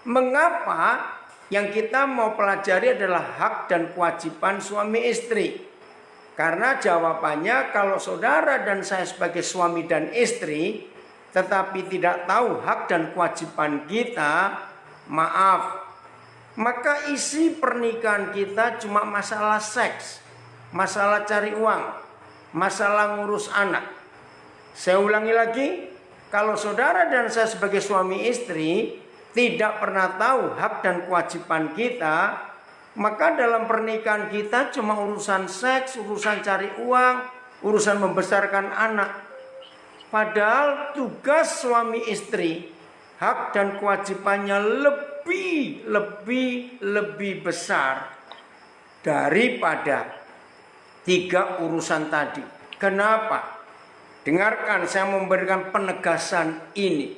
Mengapa yang kita mau pelajari adalah hak dan kewajiban suami istri? Karena jawabannya kalau saudara dan saya sebagai suami dan istri tetapi tidak tahu hak dan kewajiban kita, maaf, maka isi pernikahan kita cuma masalah seks, masalah cari uang, masalah ngurus anak. Saya ulangi lagi, kalau saudara dan saya sebagai suami istri tidak pernah tahu hak dan kewajiban kita, maka dalam pernikahan kita cuma urusan seks, urusan cari uang, urusan membesarkan anak. Padahal tugas suami istri, hak dan kewajibannya lebih besar daripada 3 urusan tadi. Kenapa? Dengarkan, saya memberikan penegasan ini.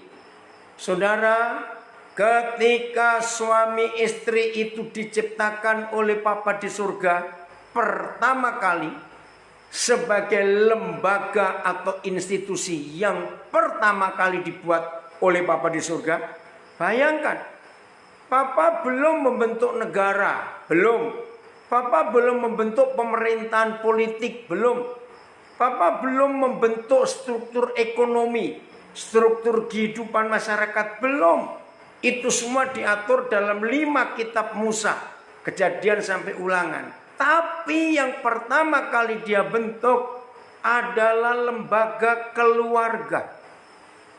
Saudara, ketika suami istri itu diciptakan oleh Bapa di surga pertama kali sebagai lembaga atau institusi yang pertama kali dibuat oleh Bapa di surga, bayangkan, Papa belum membentuk negara, belum. Papa belum membentuk pemerintahan politik, belum. Papa belum membentuk struktur ekonomi, struktur kehidupan masyarakat, belum. Itu semua diatur dalam 5 kitab Musa, Kejadian sampai Ulangan. Tapi yang pertama kali dia bentuk adalah lembaga keluarga.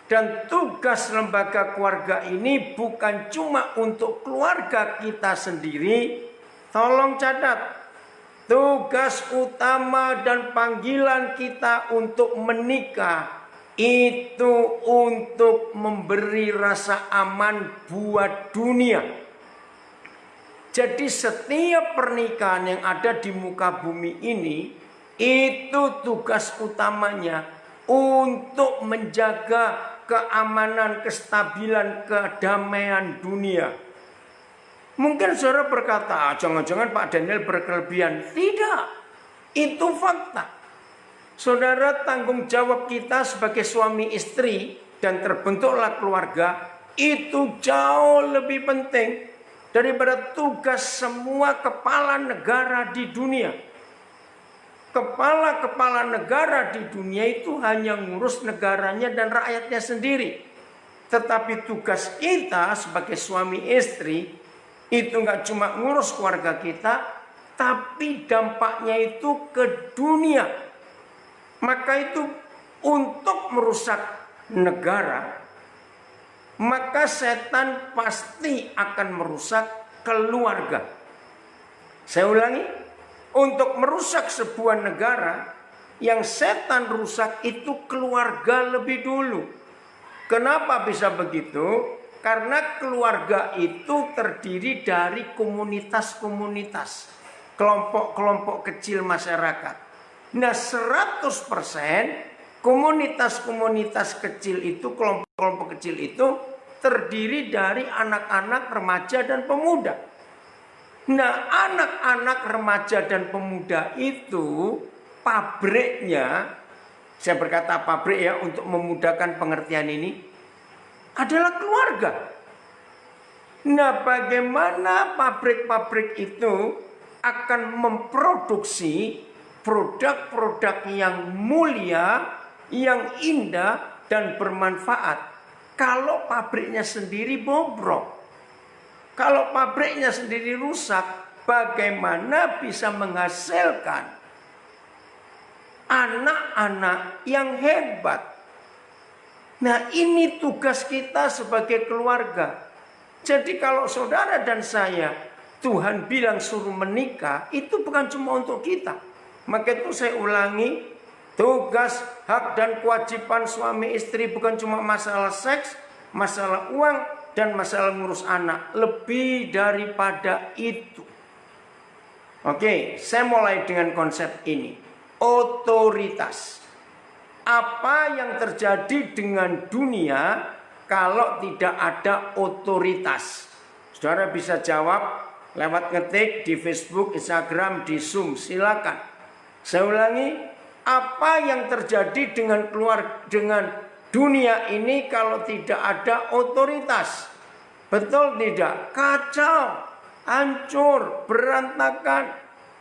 Dan tugas lembaga keluarga ini bukan cuma untuk keluarga kita sendiri. Tolong catat, tugas utama dan panggilan kita untuk menikah itu untuk memberi rasa aman buat dunia. Jadi setiap pernikahan yang ada di muka bumi ini, itu tugas utamanya untuk menjaga keamanan, kestabilan, kedamaian dunia. Mungkin saudara berkata, jangan-jangan Pak Daniel berkelebihan. Tidak, itu fakta. Saudara, tanggung jawab kita sebagai suami istri dan terbentuklah keluarga itu jauh lebih penting daripada tugas semua kepala negara di dunia. Kepala-kepala negara di dunia itu hanya ngurus negaranya dan rakyatnya sendiri. Tetapi tugas kita sebagai suami istri itu nggak cuma ngurus keluarga kita, tapi dampaknya itu ke dunia. Maka itu untuk merusak negara, maka setan pasti akan merusak keluarga. Saya ulangi, untuk merusak sebuah negara, yang setan rusak itu keluarga lebih dulu. Kenapa bisa begitu? Karena keluarga itu terdiri dari komunitas-komunitas, kelompok-kelompok kecil masyarakat. Nah, 100% komunitas-komunitas kecil itu, kelompok-kelompok kecil itu terdiri dari anak-anak, remaja, dan pemuda. Nah, anak-anak, remaja, dan pemuda itu pabriknya, saya berkata pabrik ya untuk memudahkan pengertian ini, adalah keluarga. Nah, bagaimana pabrik-pabrik itu akan memproduksi produk-produk yang mulia, yang indah, dan bermanfaat kalau pabriknya sendiri bobrok? Kalau pabriknya sendiri rusak, bagaimana bisa menghasilkan anak-anak yang hebat? Nah, ini tugas kita sebagai keluarga. Jadi kalau saudara dan saya, Tuhan bilang suruh menikah, itu bukan cuma untuk kita. Maka itu saya ulangi, tugas, hak, dan kewajiban suami istri bukan cuma masalah seks, masalah uang, dan masalah ngurus anak. Lebih daripada itu. Oke, saya mulai dengan konsep ini. Otoritas. Apa yang terjadi dengan dunia kalau tidak ada otoritas? Saudara bisa jawab lewat ngetik di Facebook, Instagram, di Zoom, silakan. Saya ulangi, apa yang terjadi dengan dunia ini kalau tidak ada otoritas? Betul tidak? Kacau, hancur, berantakan.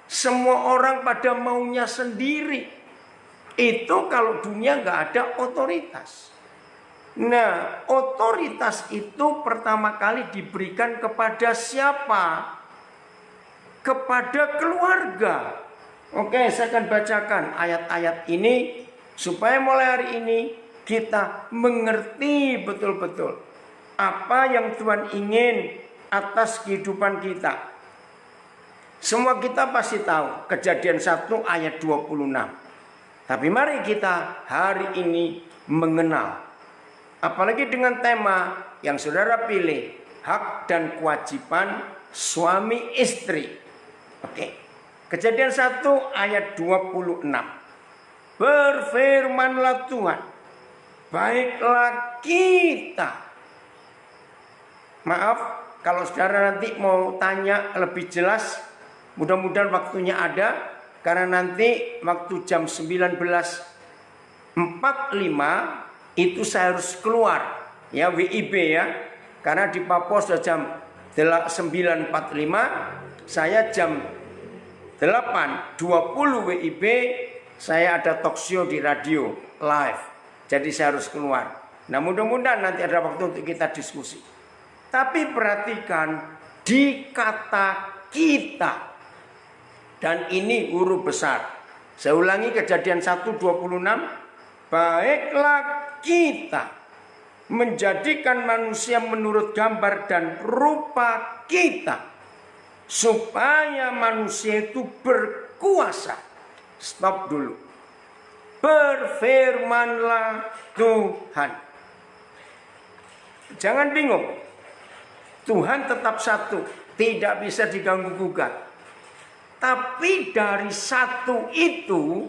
Semua orang pada maunya sendiri. Itu kalau dunia nggak ada otoritas. Nah, otoritas itu pertama kali diberikan kepada siapa? Kepada keluarga. Oke, saya akan bacakan ayat-ayat ini supaya mulai hari ini kita mengerti betul-betul apa yang Tuhan ingin atas kehidupan kita. Semua kita pasti tahu Kejadian 1 ayat 26. Tapi mari kita hari ini mengenal, apalagi dengan tema yang saudara pilih, hak dan kewajiban suami istri. Oke. Kejadian 1 ayat 26. Berfirmanlah Tuhan, baiklah kita. Maaf kalau saudara nanti mau tanya lebih jelas, mudah-mudahan waktunya ada. Karena nanti waktu jam 19.45 itu saya harus keluar, ya, WIB ya. Karena di Papua sudah jam 9.45, saya jam 8.20 WIB saya ada talk show di radio live. Jadi saya harus keluar. Nah, mudah-mudahan nanti ada waktu untuk kita diskusi. Tapi perhatikan di kata kita. Dan ini huruf besar. Saya ulangi Kejadian 1:26. Baiklah kita menjadikan manusia menurut gambar dan rupa kita, supaya manusia itu berkuasa. Stop dulu. Berfirmanlah Tuhan. Jangan bingung. Tuhan tetap satu, tidak bisa diganggu-gugat. Tapi dari satu itu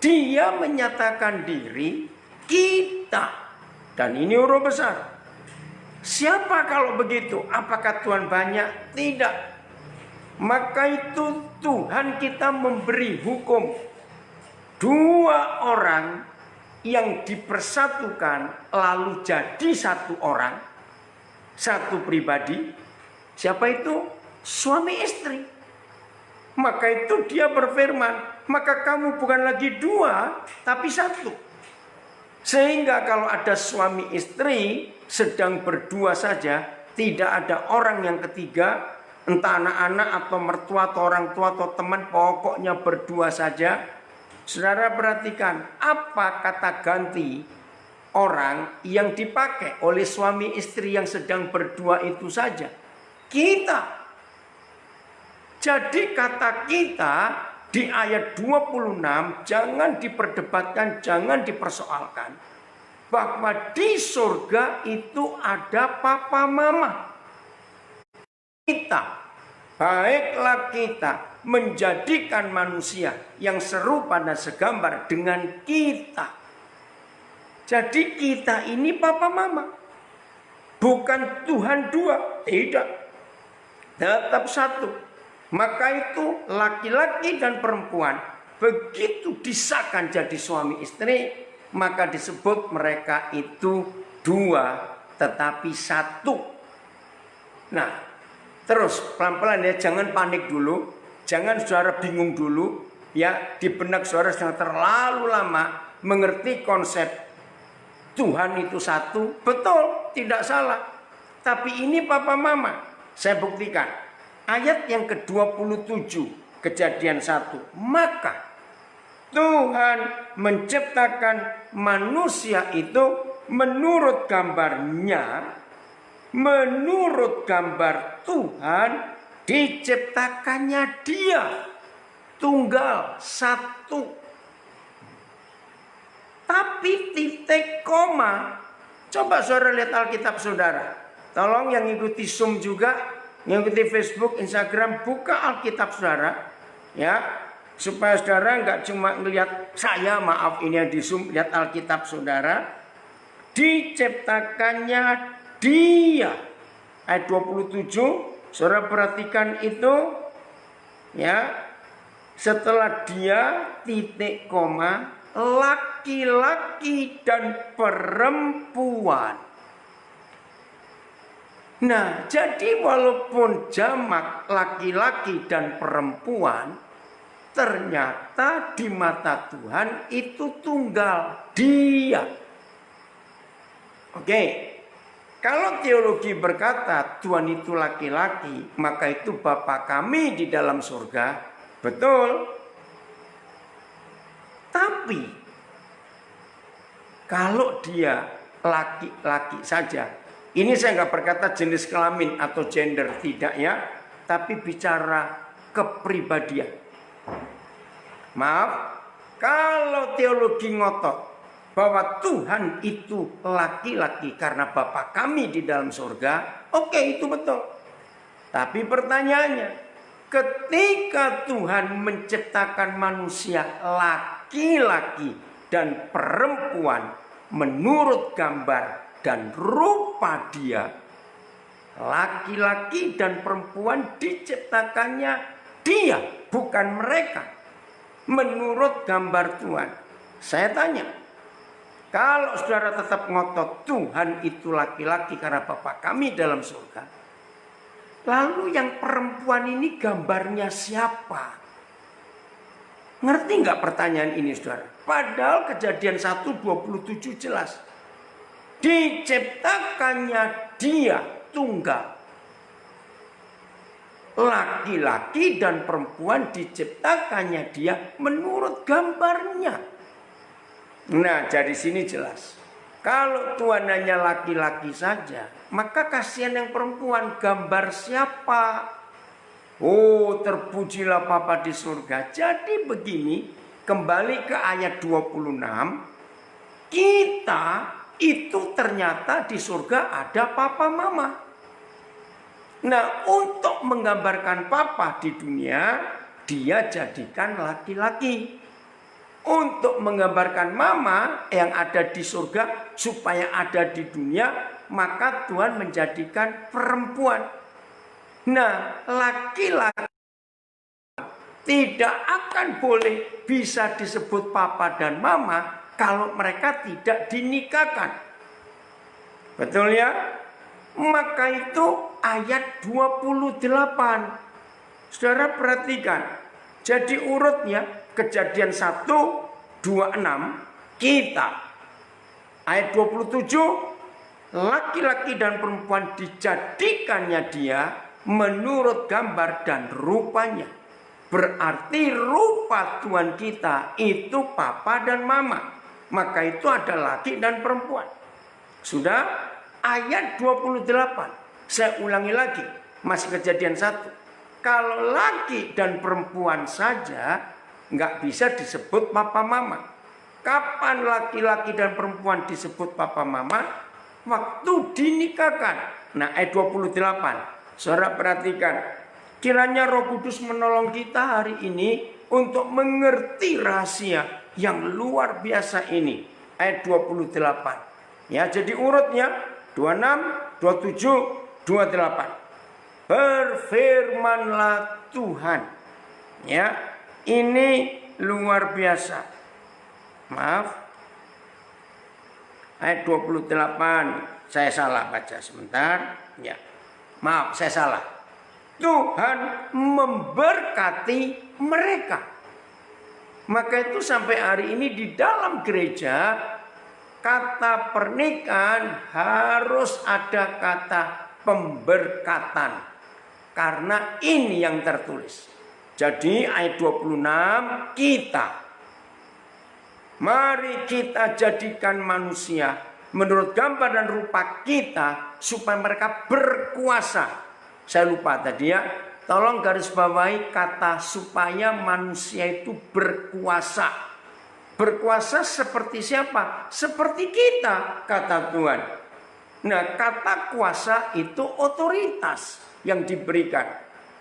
dia menyatakan diri kita. Dan ini huruf besar. Siapa kalau begitu? Apakah Tuhan banyak? Tidak. Maka itu Tuhan kita memberi hukum. Dua orang yang dipersatukan lalu jadi satu orang, satu pribadi. Siapa itu? Suami istri. Maka itu dia berfirman, maka kamu bukan lagi dua, tapi satu. Sehingga kalau ada suami istri sedang berdua saja, tidak ada orang yang ketiga, entah anak-anak atau mertua atau orang tua atau teman, pokoknya berdua saja. Saudara perhatikan, apa kata ganti orang yang dipakai oleh suami istri yang sedang berdua itu saja? Kita. Jadi kata kita di ayat 26 jangan diperdebatkan, jangan dipersoalkan. Bahwa di surga itu ada papa mama. Kita, baiklah kita menjadikan manusia yang serupa dan segambar dengan kita. Jadi kita ini papa mama. Bukan Tuhan dua, tidak. Tetap satu. Maka itu laki-laki dan perempuan begitu disahkan jadi suami istri, maka disebut mereka itu dua tetapi satu. Nah, terus pelan-pelan ya, jangan panik dulu, jangan saudara bingung dulu ya, di benak saudara yang terlalu lama mengerti konsep Tuhan itu satu, betul, tidak salah. Tapi ini papa mama, saya buktikan. Ayat yang ke-27 Kejadian 1. Maka Tuhan menciptakan manusia itu menurut gambarnya, menurut gambar Tuhan diciptakannya dia. Tunggal satu. Tapi titik koma. Coba saudara lihat Alkitab saudara. Tolong yang ikuti Zoom juga, ngikuti Facebook, Instagram, buka Alkitab saudara, ya, supaya saudara nggak cuma ngelihat saya, maaf ini yang di Zoom, lihat Alkitab saudara. Diciptakannya dia. Ayat 27, saudara perhatikan itu, ya. Setelah dia titik koma, laki-laki dan perempuan. Nah, jadi walaupun jamak laki-laki dan perempuan, ternyata di mata Tuhan itu tunggal, Dia. Oke, kalau teologi berkata Tuhan itu laki-laki, maka itu Bapa kami di dalam surga, betul. Tapi kalau dia laki-laki saja, ini saya nggak berkata jenis kelamin atau gender, tidak ya, tapi bicara kepribadian. Maaf, kalau teologi ngotot bahwa Tuhan itu laki-laki karena Bapa kami di dalam surga, oke, itu betul. Tapi pertanyaannya, ketika Tuhan menciptakan manusia laki-laki dan perempuan menurut gambar dan rupa Dia, laki-laki dan perempuan diciptakannya Dia, bukan mereka, menurut gambar Tuhan. Saya tanya, kalau saudara tetap ngotot Tuhan itu laki-laki karena Bapa kami dalam surga, lalu yang perempuan ini gambarnya siapa? Ngerti nggak pertanyaan ini, saudara? Padahal Kejadian 1:27 jelas. Diciptakannya Dia tunggal. Laki-laki dan perempuan diciptakannya Dia menurut gambarnya. Nah, dari sini jelas. Kalau Tuhan hanya laki-laki saja, maka kasihan yang perempuan, gambar siapa? Oh, terpujilah Bapa di surga. Jadi begini, kembali ke ayat 26, kita itu ternyata di surga ada papa mama. Nah, untuk menggambarkan papa di dunia, Dia jadikan laki-laki. Untuk menggambarkan mama yang ada di surga supaya ada di dunia, maka Tuhan menjadikan perempuan. Nah, laki-laki tidak akan boleh bisa disebut papa dan mama kalau mereka tidak dinikahkan. Betul ya? Maka itu ayat 28. Saudara perhatikan. Jadi urutnya Kejadian 1:26 kita. Ayat 27, laki-laki dan perempuan dijadikannya Dia menurut gambar dan rupanya. Berarti rupa Tuhan kita itu papa dan mama. Maka itu ada laki dan perempuan. Sudah, ayat 28. Saya ulangi lagi, masih Kejadian 1. Kalau laki dan perempuan saja nggak bisa disebut papa mama. Kapan laki-laki dan perempuan disebut papa mama? Waktu dinikahkan. Nah, ayat 28. Saudara perhatikan. Kiranya Roh Kudus menolong kita hari ini untuk mengerti rahasia yang luar biasa ini. Ayat 28. Ya, jadi urutnya 26, 27, 28. Berfirmanlah Tuhan. Ya, ini luar biasa. Maaf. Ayat 28. Saya salah baca sebentar. Ya. Maaf, saya salah. Tuhan memberkati mereka. Maka itu sampai hari ini di dalam gereja, kata pernikahan harus ada kata pemberkatan. Karena ini yang tertulis. Jadi ayat 26, mari kita jadikan manusia menurut gambar dan rupa kita supaya mereka berkuasa. Saya lupa tadi ya. Tolong garis bawahi kata supaya manusia itu berkuasa. Berkuasa seperti siapa? Seperti kita, kata Tuhan. Nah, kata kuasa itu otoritas yang diberikan.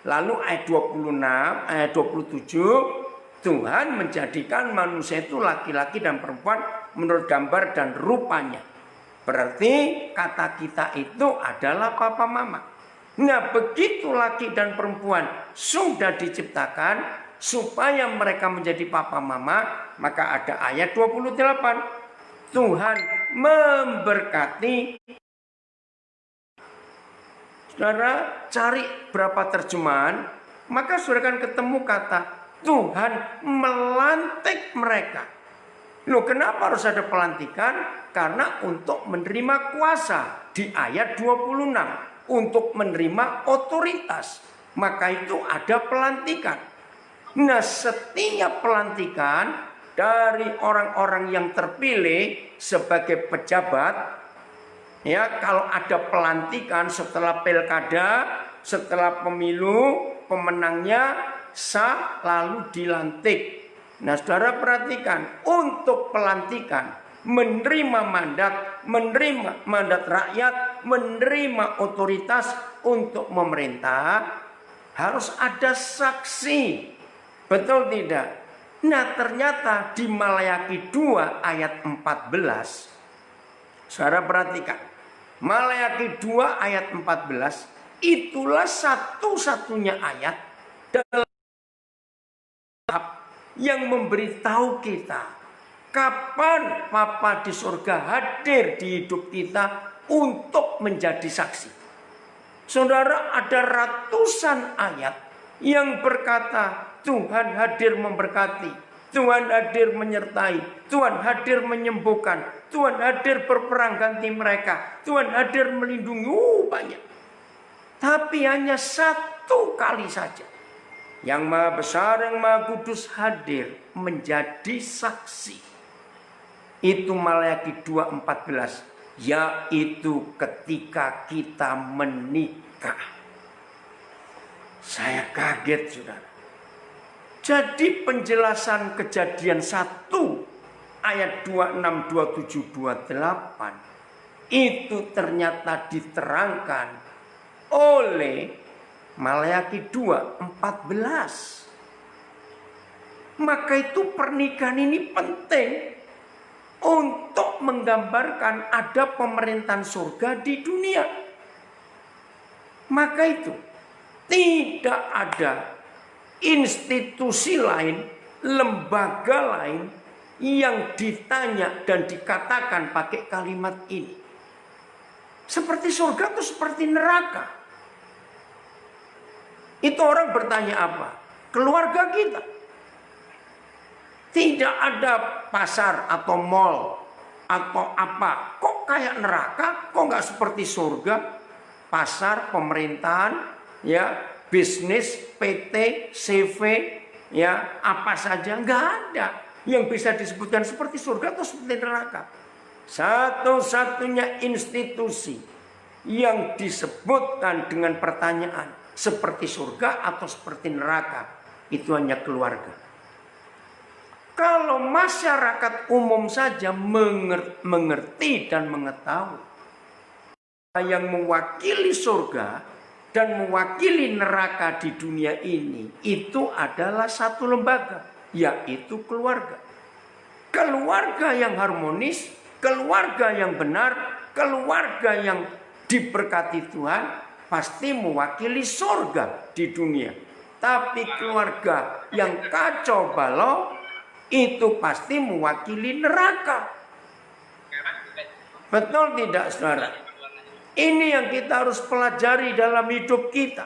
Lalu ayat 26, ayat 27, Tuhan menjadikan manusia itu laki-laki dan perempuan menurut gambar dan rupanya. Berarti kata kita itu adalah papa mama. Nah, begitu laki dan perempuan sudah diciptakan supaya mereka menjadi papa mama, maka ada ayat 28. Tuhan memberkati. Saudara cari berapa terjemahan, maka saudara akan ketemu kata Tuhan melantik mereka. Loh, kenapa harus ada pelantikan? Karena untuk menerima kuasa di ayat 26, untuk menerima otoritas. Maka itu ada pelantikan. Nah, setiap pelantikan dari orang-orang yang terpilih sebagai pejabat, ya, kalau ada pelantikan setelah pilkada, setelah pemilu, pemenangnya sah lalu dilantik. Nah, saudara perhatikan, untuk pelantikan, menerima mandat rakyat, menerima otoritas untuk memerintah, harus ada saksi. Betul tidak? Nah, ternyata di Maleakhi 2 ayat 14, saudara perhatikan, Maleakhi 2 ayat 14, itulah satu-satunya ayat dalam yang memberitahu kita kapan Bapa di surga hadir di hidup kita untuk menjadi saksi. Saudara, ada ratusan ayat yang berkata Tuhan hadir memberkati, Tuhan hadir menyertai, Tuhan hadir menyembuhkan, Tuhan hadir berperang ganti mereka, Tuhan hadir melindungi. Banyak. Tapi hanya satu kali saja yang Maha Besar, yang Maha Kudus hadir menjadi saksi. Itu Maleakhi 2:14, yaitu ketika kita menikah. Saya kaget, saudara. Jadi penjelasan Kejadian 1 ayat 26, 27, 28 itu ternyata diterangkan oleh Maleakhi 2:14. Maka itu pernikahan ini penting untuk menggambarkan ada pemerintahan surga di dunia. Maka itu tidak ada institusi lain, lembaga lain yang ditanya dan dikatakan pakai kalimat ini. Seperti surga atau seperti neraka? Itu orang bertanya apa? Keluarga kita. Tidak ada pasar atau mall atau apa. Kok kayak neraka? Kok nggak seperti surga? Pasar, pemerintahan, ya, bisnis, PT, CV, ya, apa saja, nggak ada yang bisa disebutkan seperti surga atau seperti neraka. Satu-satunya institusi yang disebutkan dengan pertanyaan seperti surga atau seperti neraka, itu hanya keluarga. Kalau masyarakat umum saja mengerti dan mengetahui yang mewakili surga dan mewakili neraka di dunia ini, itu adalah satu lembaga, yaitu keluarga. Keluarga yang harmonis, keluarga yang benar, keluarga yang diberkati Tuhan, pasti mewakili surga di dunia. Tapi keluarga yang kacau balau, itu pasti mewakili neraka. Betul tidak, saudara? Ini yang kita harus pelajari dalam hidup kita.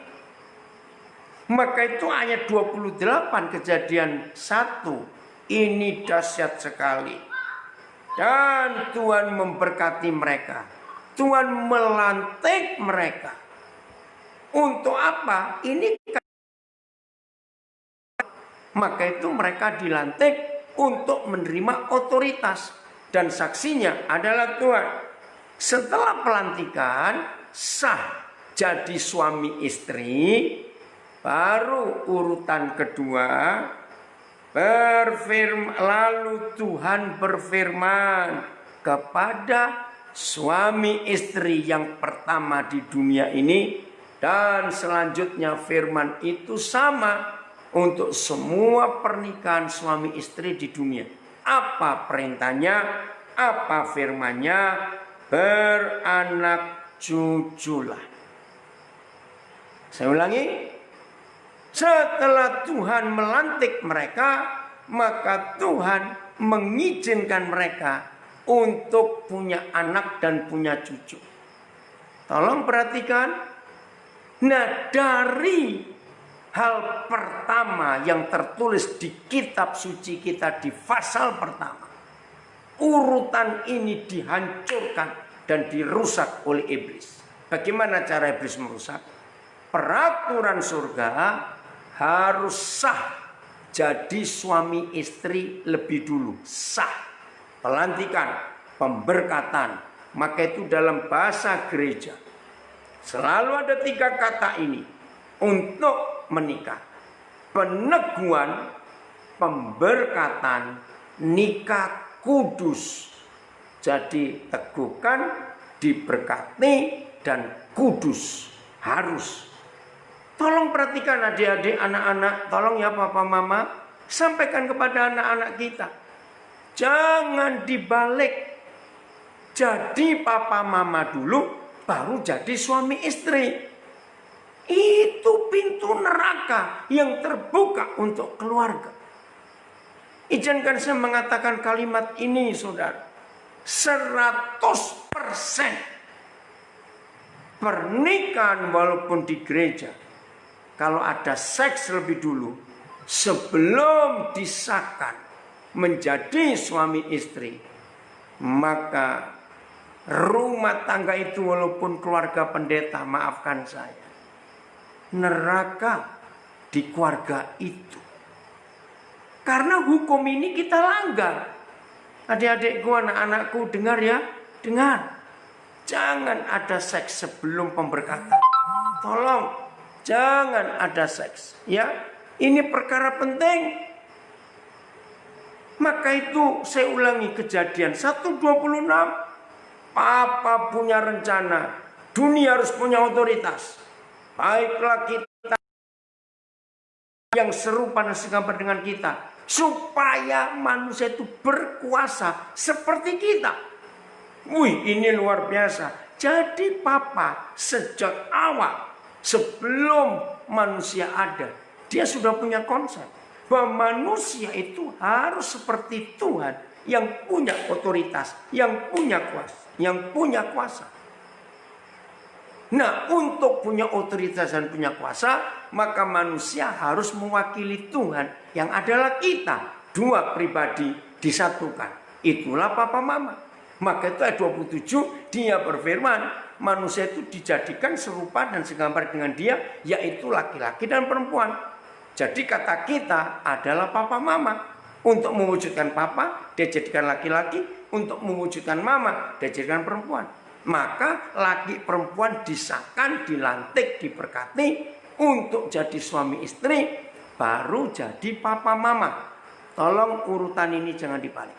Maka itu ayat 28 Kejadian 1, ini dahsyat sekali. Dan Tuhan memberkati mereka, Tuhan melantik mereka. Untuk apa? Ini maka itu mereka dilantik untuk menerima otoritas, dan saksinya adalah Tuhan. Setelah pelantikan sah jadi suami istri, baru urutan kedua lalu Tuhan berfirman kepada suami istri yang pertama di dunia ini. Dan selanjutnya firman itu sama untuk semua pernikahan suami istri di dunia. Apa perintahnya? Apa firmannya? Beranak cuculah. Saya ulangi. Setelah Tuhan melantik mereka, maka Tuhan mengizinkan mereka untuk punya anak dan punya cucu. Tolong perhatikan. Nah, dari hal pertama yang tertulis di kitab suci kita di pasal pertama, urutan ini dihancurkan dan dirusak oleh iblis. Bagaimana cara iblis merusak? Peraturan surga harus sah. Jadi suami istri lebih dulu sah. Pelantikan, pemberkatan. Maka itu dalam bahasa gereja selalu ada 3 kata ini untuk menikah: peneguhan, pemberkatan, nikah kudus. Jadi teguhkan, diberkati, dan kudus. Harus. Tolong perhatikan adik-adik, anak-anak. Tolong ya papa mama, sampaikan kepada anak-anak kita. Jangan dibalik. Jadi papa mama dulu, baru jadi suami istri. Itu pintu neraka yang terbuka untuk keluarga. Izinkan saya mengatakan kalimat ini, saudara. 100% pernikahan walaupun di gereja, kalau ada seks lebih dulu, sebelum disahkan menjadi suami istri, maka rumah tangga itu walaupun keluarga pendeta, maafkan saya, neraka di keluarga itu. Karena hukum ini kita langgar. Adik-adikku, anak-anakku, dengar ya, dengar. Jangan ada seks sebelum pemberkatan. Tolong, jangan ada seks. Ya, ini perkara penting. Maka itu saya ulangi kejadian 1:26. Papa punya rencana. Dunia harus punya otoritas. Baiklah kita yang serupa dan segambar dengan kita. Supaya manusia itu berkuasa seperti kita. Wih, ini luar biasa. Jadi papa sejak awal, sebelum manusia ada, dia sudah punya konsep bahwa manusia itu harus seperti Tuhan yang punya otoritas, yang punya kuasa, Nah, untuk punya otoritas dan punya kuasa, maka manusia harus mewakili Tuhan yang adalah kita. 2 pribadi disatukan. Itulah papa mama. Maka itu ayat 27 dia berfirman, manusia itu dijadikan serupa dan segambar dengan dia, yaitu laki-laki dan perempuan. Jadi kata kita adalah papa mama. Untuk mewujudkan papa, dia jadikan laki-laki. Untuk mewujudkan mama, dia jadikan perempuan. Maka laki perempuan disahkan, dilantik, diberkati untuk jadi suami istri, baru jadi papa mama. Tolong urutan ini jangan dibalik.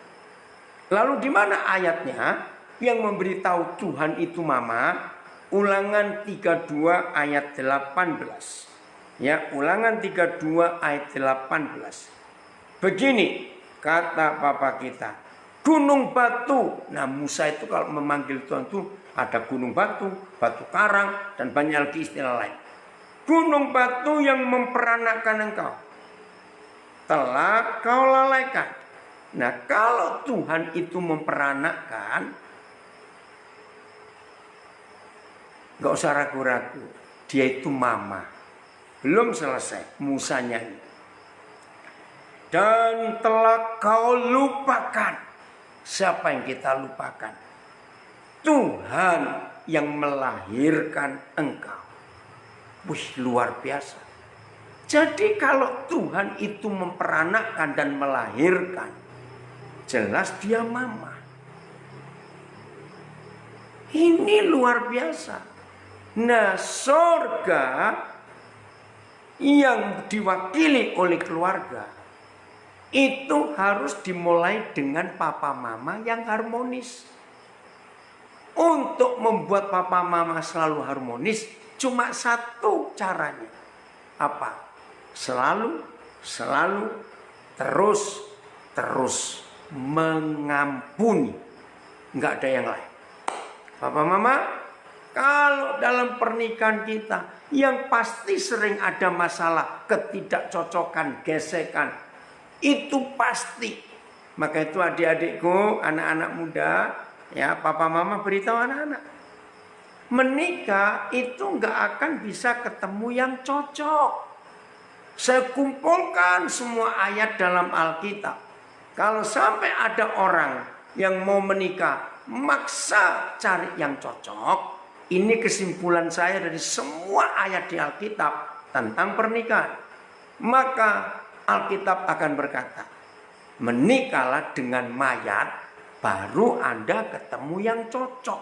Lalu di mana ayatnya yang memberitahu Tuhan itu mama? Ulangan 32 ayat 18. Ya, Ulangan 32 ayat 18. Begini kata Papa kita, gunung batu. Nah, Musa itu kalau memanggil Tuhan itu ada gunung batu, batu karang, dan banyak lagi istilah lain. Gunung batu yang memperanakan engkau telah kau lalaikan. Nah, kalau Tuhan itu memperanakkan, gak usah ragu-ragu, dia itu mama. Belum selesai Musanya ini. Dan telah kau lupakan. Siapa yang kita lupakan? Tuhan yang melahirkan engkau. Wih, luar biasa. Jadi kalau Tuhan itu memperanakkan dan melahirkan, jelas dia mama. Ini luar biasa. Nah, surga yang diwakili oleh keluarga itu harus dimulai dengan papa mama yang harmonis. Untuk membuat papa mama selalu harmonis, cuma satu caranya. Apa? Selalu, terus mengampuni. Enggak ada yang lain. Papa mama, kalau dalam pernikahan kita yang pasti sering ada masalah, ketidakcocokan, gesekan, itu pasti. Maka itu adik-adikku, anak-anak muda, ya papa mama beritahu anak-anak. Menikah itu nggak akan bisa ketemu yang cocok. Saya kumpulkan semua ayat dalam Alkitab. Kalau sampai ada orang yang mau menikah, maksa cari yang cocok. Ini kesimpulan saya dari semua ayat di Alkitab tentang pernikahan. Maka Alkitab akan berkata, menikahlah dengan mayat, baru Anda ketemu yang cocok.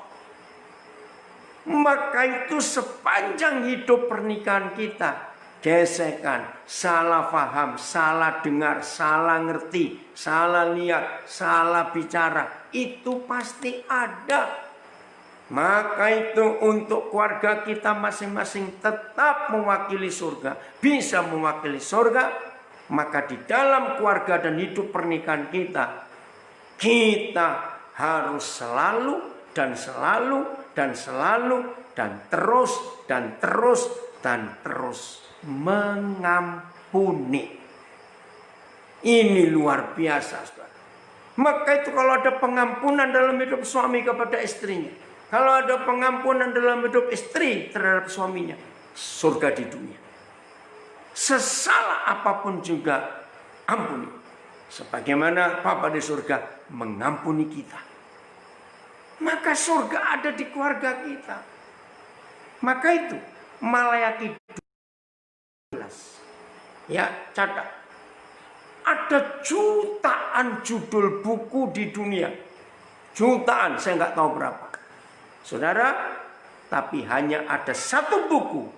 Maka itu sepanjang hidup pernikahan kita, gesekan, salah paham, salah dengar, salah ngerti, salah lihat, salah bicara, itu pasti ada. Maka itu untuk keluarga kita masing-masing tetap mewakili surga, bisa mewakili surga, maka di dalam keluarga dan hidup pernikahan kita, kita harus selalu dan selalu dan selalu dan terus dan terus dan terus mengampuni. Ini luar biasa, saudara. Maka itu kalau ada pengampunan dalam hidup suami kepada istrinya, kalau ada pengampunan dalam hidup istri terhadap suaminya, surga di dunia. Sesalah apapun juga ampuni, sebagaimana Bapa di surga mengampuni kita. Maka surga ada di keluarga kita. Maka itu Malayaki 12. Ya, catat. Ada jutaan judul buku di dunia. Jutaan, saya nggak tahu berapa. Saudara, tapi hanya ada satu buku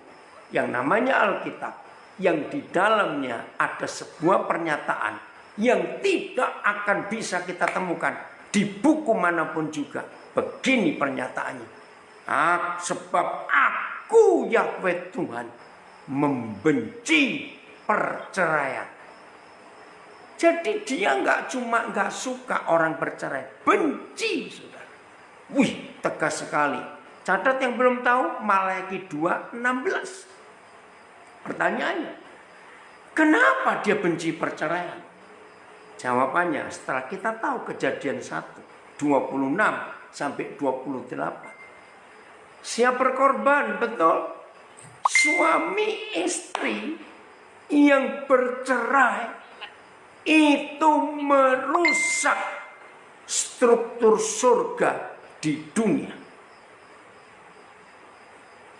yang namanya Alkitab, yang di dalamnya ada sebuah pernyataan yang tidak akan bisa kita temukan di buku manapun juga. Begini pernyataannya. Sebab aku Yahweh Tuhan membenci perceraian. Jadi dia nggak cuma nggak suka orang bercerai, benci, saudara. Wih, tegas sekali. Catat yang belum tahu, Malayaki 2:16. Pertanyaannya, kenapa dia benci perceraian? Jawabannya setelah kita tahu Kejadian 1:26 sampai 28. Siap berkorban, betul. Suami istri yang bercerai itu merusak struktur surga di dunia.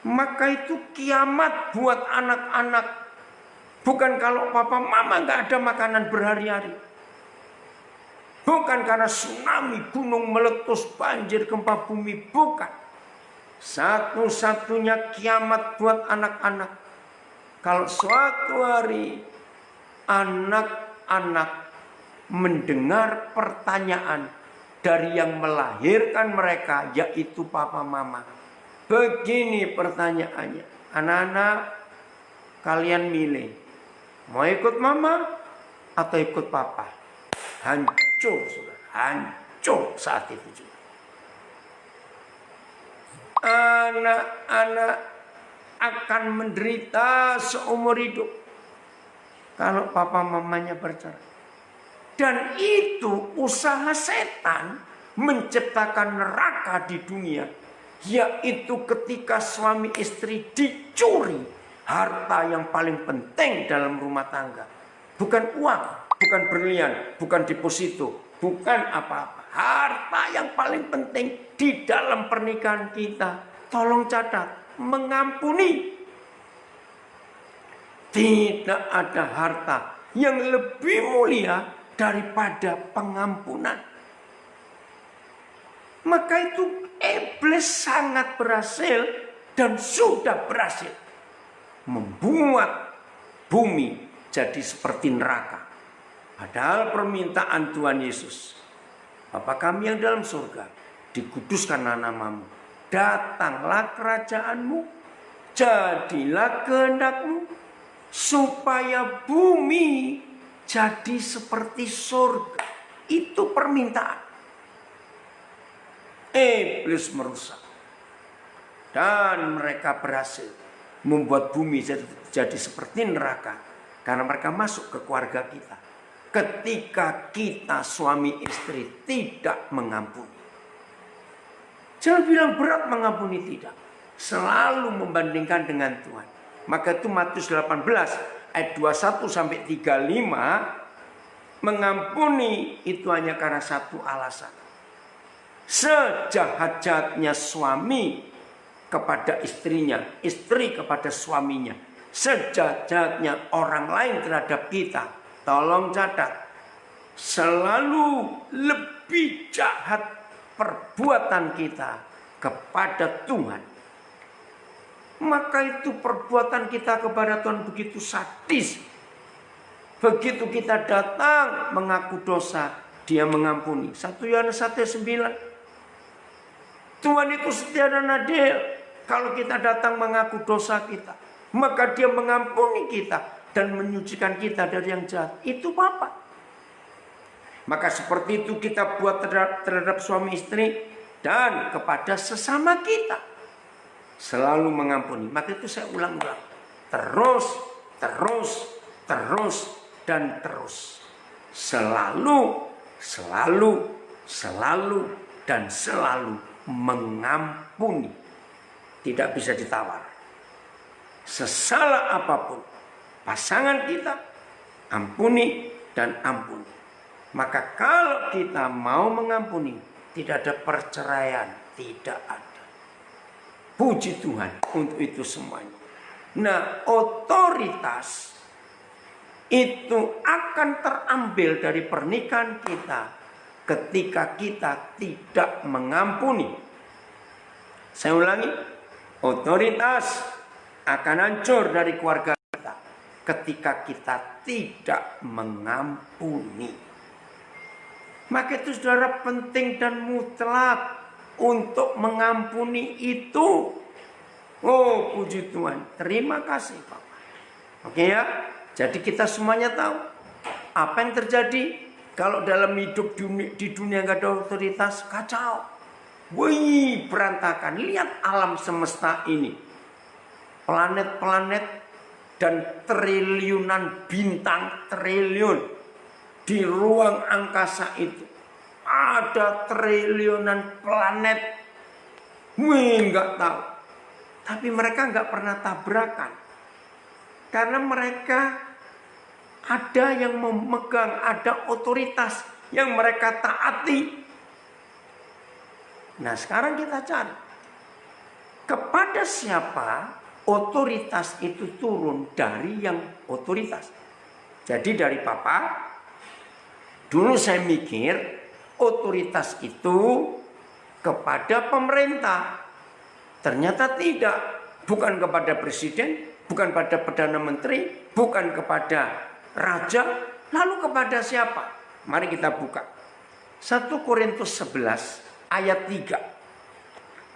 Maka itu kiamat buat anak-anak. Bukan kalau papa mama nggak ada makanan berhari-hari. Bukan karena tsunami, gunung meletus, banjir, gempa bumi. Bukan. Satu-satunya kiamat buat anak-anak, kalau suatu hari anak-anak mendengar pertanyaan dari yang melahirkan mereka, yaitu papa mama. Begini pertanyaannya, anak-anak kalian milih, mau ikut mama atau ikut papa? Hancur, saudara, hancur saat itu juga. Anak-anak akan menderita seumur hidup kalau papa mamanya bercerai. Dan itu usaha setan menciptakan neraka di dunia, yaitu ketika suami istri dicuri harta yang paling penting dalam rumah tangga. Bukan uang, bukan berlian, bukan deposito, bukan apa-apa. Harta yang paling penting di dalam pernikahan kita, tolong catat, mengampuni. Tidak ada harta yang lebih mulia daripada pengampunan. Maka itu iblis sangat berhasil dan sudah berhasil membuat bumi jadi seperti neraka. Padahal permintaan Tuhan Yesus, Bapa kami yang dalam surga, dikuduskanlah namamu, datanglah kerajaanmu, jadilah kehendakmu, supaya bumi jadi seperti surga. Itu permintaan. Iblis merusak. Dan mereka berhasil membuat bumi jadi seperti neraka. Karena mereka masuk ke keluarga kita. Ketika kita suami istri tidak mengampuni. Jangan bilang berat mengampuni, tidak. Selalu membandingkan dengan Tuhan. Maka itu Matius 18 ayat 21 sampai 35, mengampuni itu hanya karena satu alasan. Sejahat-jahatnya suami kepada istrinya, istri kepada suaminya, sejahat-jahatnya orang lain terhadap kita, tolong catat, selalu lebih jahat perbuatan kita kepada Tuhan. Maka itu perbuatan kita kepada Tuhan begitu sadis. Begitu kita datang mengaku dosa, Dia mengampuni. 1 Yohanes 1:9. Tuhan itu setia dan adil. Kalau kita datang mengaku dosa kita, maka Dia mengampuni kita dan menyucikan kita dari yang jahat. Itu Bapa. Maka seperti itu kita buat terhadap suami istri dan kepada sesama kita. Selalu mengampuni. Maka itu saya ulang-ulang. Terus, terus, terus, dan terus. Selalu, selalu, selalu, dan selalu mengampuni. Tidak bisa ditawar. Sesalah apapun pasangan kita, ampuni dan ampuni. Maka kalau kita mau mengampuni, tidak ada perceraian, tidak ada. Puji Tuhan untuk itu semuanya. Nah, otoritas itu akan terambil dari pernikahan kita ketika kita tidak mengampuni. Saya ulangi, otoritas akan hancur dari keluarga kita ketika kita tidak mengampuni. Maka itu saudara penting dan mutlak untuk mengampuni itu. Oh, puji Tuhan. Terima kasih Bapak. Oke ya. Jadi kita semuanya tahu apa yang terjadi kalau dalam hidup di dunia gak ada otoritas. Kacau. Wih, berantakan. Lihat alam semesta ini. Planet-planet dan triliunan bintang, triliun di ruang angkasa itu. Ada triliunan planet. Wih, nggak tahu. Tapi mereka nggak pernah tabrakan. Karena mereka ada yang memegang, ada otoritas yang mereka taati. Nah, sekarang kita cari. Kepada siapa otoritas itu turun dari yang otoritas? Jadi dari Papa, dulu saya mikir, otoritas itu kepada pemerintah. Ternyata tidak. Bukan kepada presiden, bukan pada perdana menteri, bukan kepada raja. Lalu kepada siapa? Mari kita buka. 1 Korintus 11 ayat 3.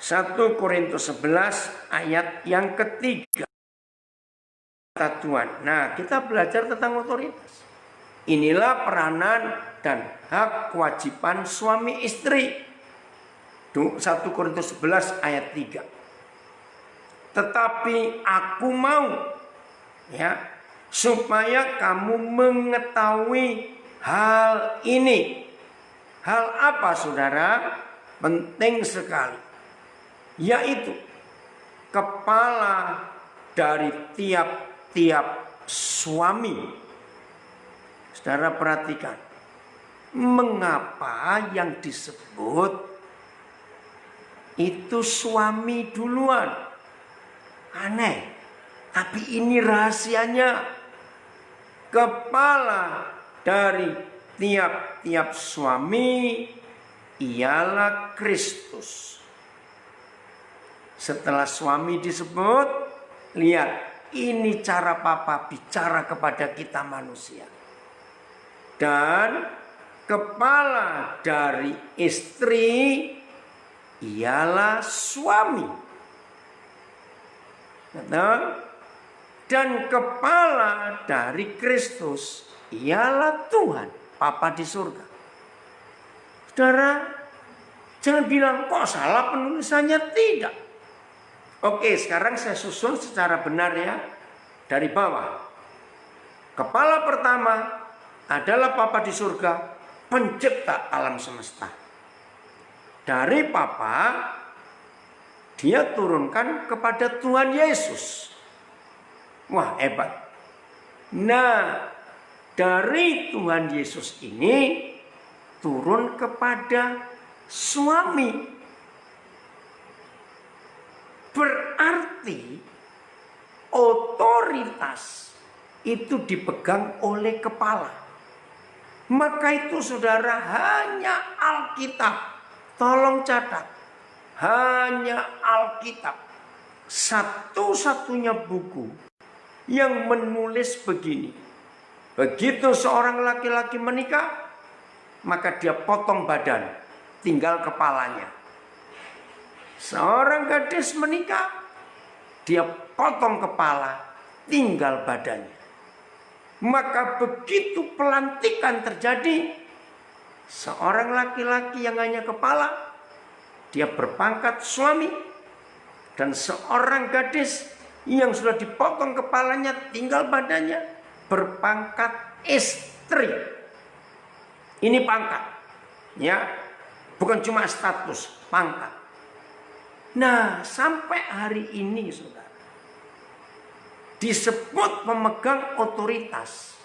1 Korintus 11 ayat yang ketiga. Kata Tuhan. Nah, kita belajar tentang otoritas. Inilah peranan dan hak kewajiban suami istri. 1 Korintus 11 ayat 3. Tetapi aku mau, ya, supaya kamu mengetahui hal ini. Hal apa, saudara? Penting sekali. Yaitu kepala dari tiap-tiap suami. Saudara perhatikan, mengapa yang disebut itu suami duluan? Aneh, tapi ini rahasianya. Kepala dari tiap-tiap suami ialah Kristus. Setelah suami disebut, lihat, ini cara Papa bicara kepada kita manusia. Dan kepala dari istri ialah suami. Dan kepala dari Kristus ialah Tuhan, Papa di surga. Saudara, jangan bilang kok salah penulisannya, tidak. Oke, sekarang saya susun secara benar ya, dari bawah. Kepala pertama adalah Papa di surga, pencipta alam semesta. Dari Papa dia turunkan kepada Tuhan Yesus. Wah, hebat. Nah, dari Tuhan Yesus ini turun kepada suami. Berarti otoritas itu dipegang oleh kepala. Maka itu saudara, hanya Alkitab. Tolong catat. Hanya Alkitab. Satu-satunya buku yang menulis begini. Begitu seorang laki-laki menikah, maka dia potong badan, tinggal kepalanya. Seorang gadis menikah, dia potong kepala, tinggal badannya. Maka begitu pelantikan terjadi, seorang laki-laki yang hanya kepala, dia berpangkat suami. Dan seorang gadis yang sudah dipotong kepalanya, tinggal badannya, berpangkat istri. Ini pangkat, ya, bukan cuma status, pangkat. Nah, sampai hari ini saudara, disebut pemegang otoritas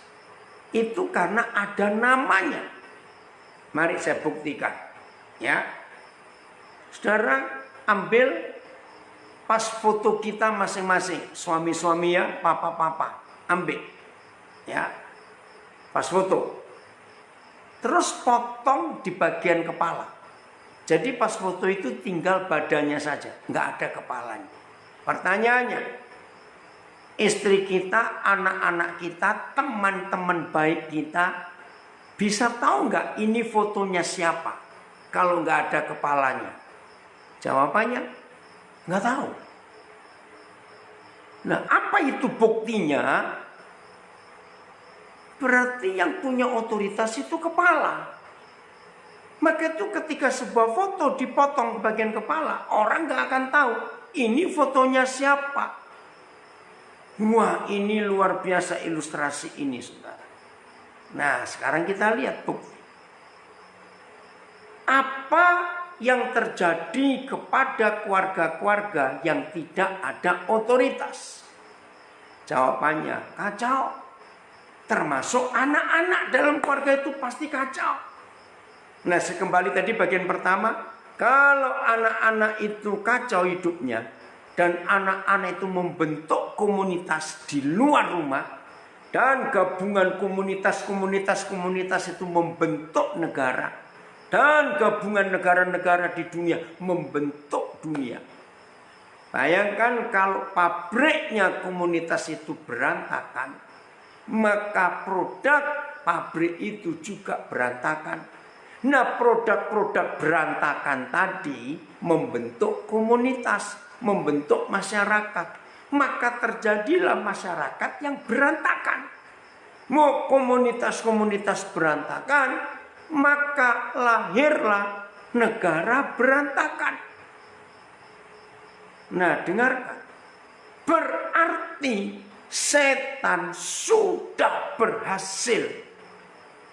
itu karena ada namanya. Mari saya buktikan, ya. Saudara ambil pas foto kita masing-masing, suami-suami ya, papa-papa, ambil, ya, pas foto. Terus potong di bagian kepala. Jadi pas foto itu tinggal badannya saja, nggak ada kepalanya. Pertanyaannya, istri kita, anak-anak kita, teman-teman baik kita bisa tahu nggak ini fotonya siapa kalau nggak ada kepalanya? Jawabannya nggak tahu. Nah, apa itu buktinya? Berarti yang punya otoritas itu kepala. Maka itu ketika sebuah foto dipotong bagian kepala, orang nggak akan tahu ini fotonya siapa. Wah, ini luar biasa ilustrasi ini, saudara. Nah, sekarang kita lihat bukti. Apa yang terjadi kepada keluarga-keluarga yang tidak ada otoritas? Jawabannya kacau. Termasuk anak-anak dalam keluarga itu pasti kacau. Nah, kembali tadi bagian pertama, kalau anak-anak itu kacau hidupnya dan anak-anak itu membentuk komunitas di luar rumah dan gabungan komunitas itu membentuk negara dan gabungan negara-negara di dunia membentuk dunia. Bayangkan kalau pabriknya komunitas itu berantakan, maka produk pabrik itu juga berantakan. Nah, produk-produk berantakan tadi membentuk komunitas, membentuk masyarakat. Maka terjadilah masyarakat yang berantakan. Mau komunitas-komunitas berantakan, maka lahirlah negara berantakan. Nah, dengarkan. Berarti setan sudah berhasil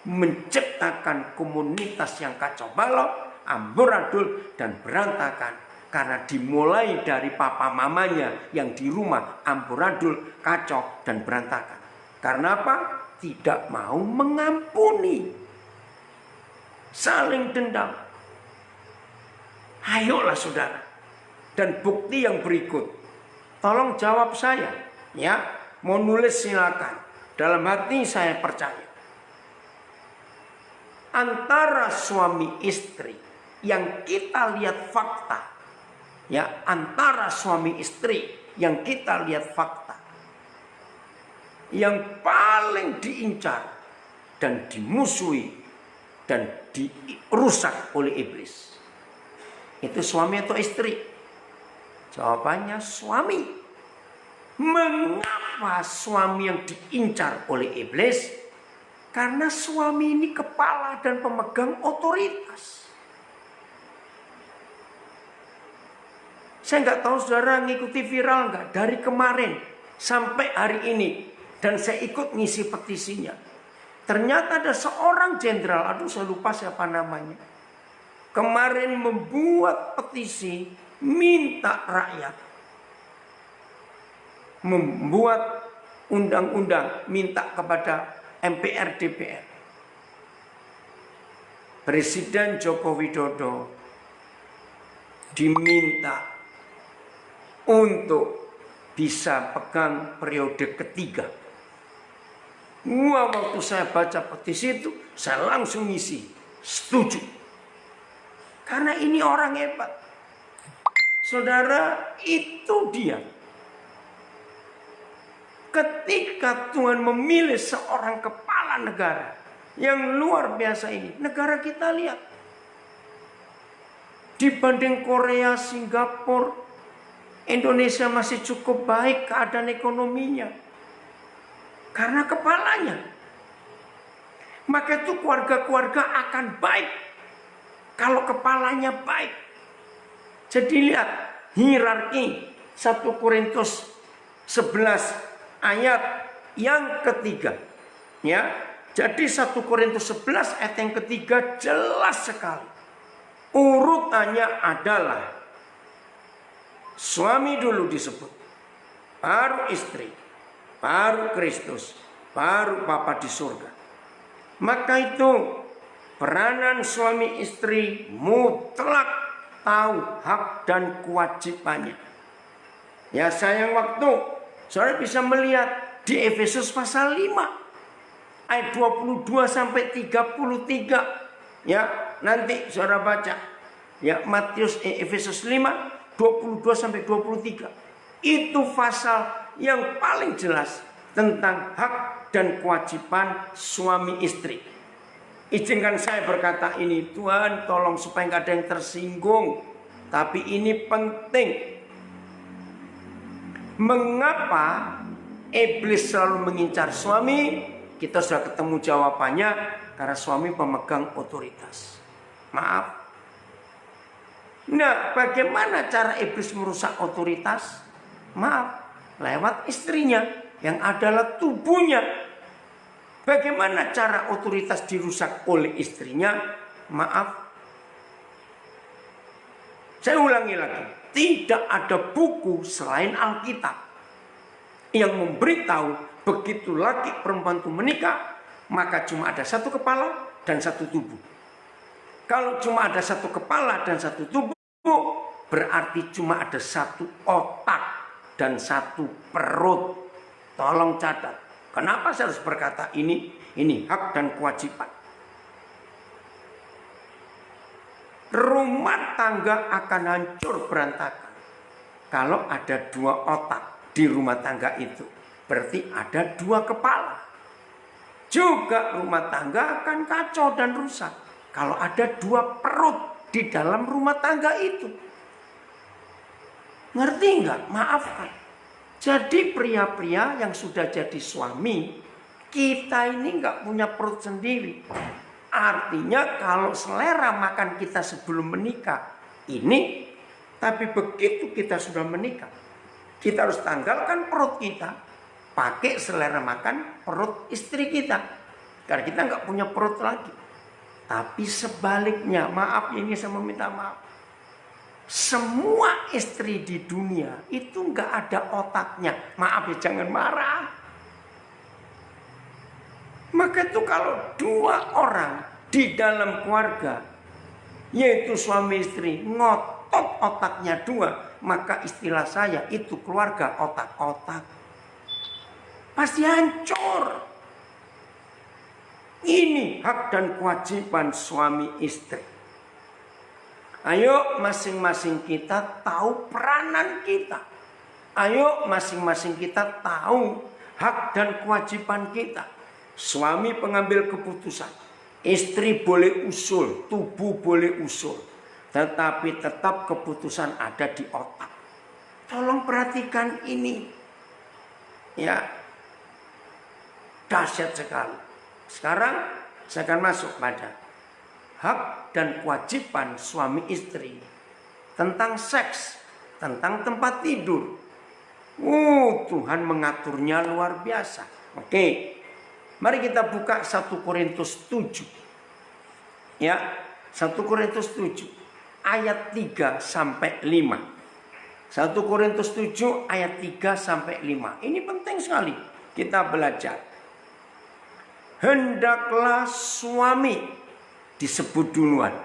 menciptakan komunitas yang kacau balau, amburadul, dan berantakan. Karena dimulai dari papa mamanya yang di rumah amburadul, kacau, dan berantakan. Karena apa? Tidak mau mengampuni. Saling dendam. Ayolah saudara. Dan bukti yang berikut. Tolong jawab saya. Ya, mau nulis silakan. Dalam hati saya percaya. Antara suami istri yang kita lihat fakta, ya, antara suami istri yang kita lihat fakta, yang paling diincar dan dimusuhi dan dirusak oleh iblis, itu suami atau istri? Jawabannya suami. Mengapa suami yang diincar oleh iblis? Karena suami ini kepala dan pemegang otoritas. Saya nggak tahu saudara ngikuti viral nggak dari kemarin sampai hari ini. Dan saya ikut ngisi petisinya. Ternyata ada seorang jenderal, aduh saya lupa siapa namanya. Kemarin membuat petisi minta rakyat membuat undang-undang, minta kepada MPR DPR. Presiden Joko Widodo diminta untuk bisa pegang periode ketiga. Waktu saya baca petisi itu, saya langsung isi setuju. Karena ini orang hebat. Saudara, itu dia. Ketika Tuhan memilih seorang kepala negara yang luar biasa ini, negara kita lihat. Dibanding Korea, Singapura, Indonesia masih cukup baik keadaan ekonominya. Karena kepalanya. Maka itu keluarga-keluarga akan baik kalau kepalanya baik. Jadi lihat hierarki 1 Korintus 11 ayat yang ketiga. Ya. Jadi 1 Korintus 11 ayat yang ketiga jelas sekali. Urutannya adalah suami dulu disebut, baru istri, baru Kristus, baru Bapa di surga. Maka itu peranan suami istri mutlak tahu hak dan kewajibannya. Ya sayang waktu, saudara bisa melihat di Efesus pasal 5 ayat 22 sampai 33. Ya, nanti saudara baca. Ya, Efesus 5 22 sampai 23. Itu pasal yang paling jelas tentang hak dan kewajiban suami istri. Izinkan saya berkata ini, Tuhan tolong supaya nggak ada yang tersinggung. Tapi ini penting. Mengapa iblis selalu mengincar suami? Kita sudah ketemu jawabannya, karena suami pemegang otoritas. Maaf. Nah, bagaimana cara iblis merusak otoritas? Maaf, lewat istrinya yang adalah tubuhnya. Bagaimana cara otoritas dirusak oleh istrinya? Maaf. Saya ulangi lagi. Tidak ada buku selain Alkitab yang memberitahu begitu laki perempuan itu menikah, maka cuma ada satu kepala dan satu tubuh. Kalau cuma ada satu kepala dan satu tubuh, berarti cuma ada satu otak dan satu perut. Tolong catat. Kenapa saya harus berkata ini? Ini hak dan kewajiban. Rumah tangga akan hancur berantakan kalau ada dua otak di rumah tangga itu. Berarti ada dua kepala. Juga rumah tangga akan kacau dan rusak kalau ada dua perut di dalam rumah tangga itu. Ngerti nggak? Maafkan. Jadi pria-pria yang sudah jadi suami, kita ini nggak punya perut sendiri. Artinya kalau selera makan kita sebelum menikah ini, tapi begitu kita sudah menikah, kita harus tanggalkan perut kita. Pakai selera makan perut istri kita. Karena kita nggak punya perut lagi. Tapi sebaliknya, maaf ini saya meminta maaf. Semua istri di dunia itu nggak ada otaknya. Maaf ya, jangan marah. Maka itu kalau dua orang di dalam keluarga, yaitu suami istri, ngotot otaknya dua, maka istilah saya itu keluarga otak-otak. Pasti hancur. Ini hak dan kewajiban suami istri. Ayo masing-masing kita tahu peranan kita. Ayo masing-masing kita tahu hak dan kewajiban kita. Suami pengambil keputusan. Istri boleh usul, tubuh boleh usul. Tetapi tetap keputusan ada di otak. Tolong perhatikan ini. Ya. Dahsyat sekali. Sekarang saya akan masuk pada hak dan kewajiban suami istri tentang seks, tentang tempat tidur. Tuhan mengaturnya luar biasa. Oke. Mari kita buka 1 Korintus 7. Ya, 1 Korintus 7 ayat 3 sampai 5. 1 Korintus 7 ayat 3 sampai 5. Ini penting sekali kita belajar. Hendaklah suami disebut duluan.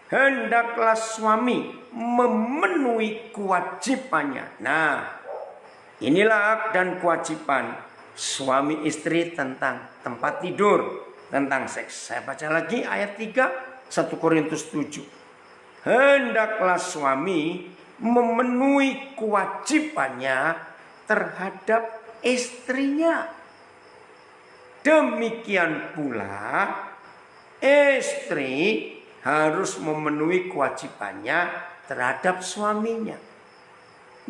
Hendaklah suami memenuhi kewajibannya. Nah, inilah hak dan kewajiban suami istri tentang tempat tidur, tentang seks. Saya baca lagi ayat 3 1 Korintus 7. Hendaklah suami memenuhi kewajibannya terhadap istrinya. Demikian pula istri harus memenuhi kewajibannya terhadap suaminya.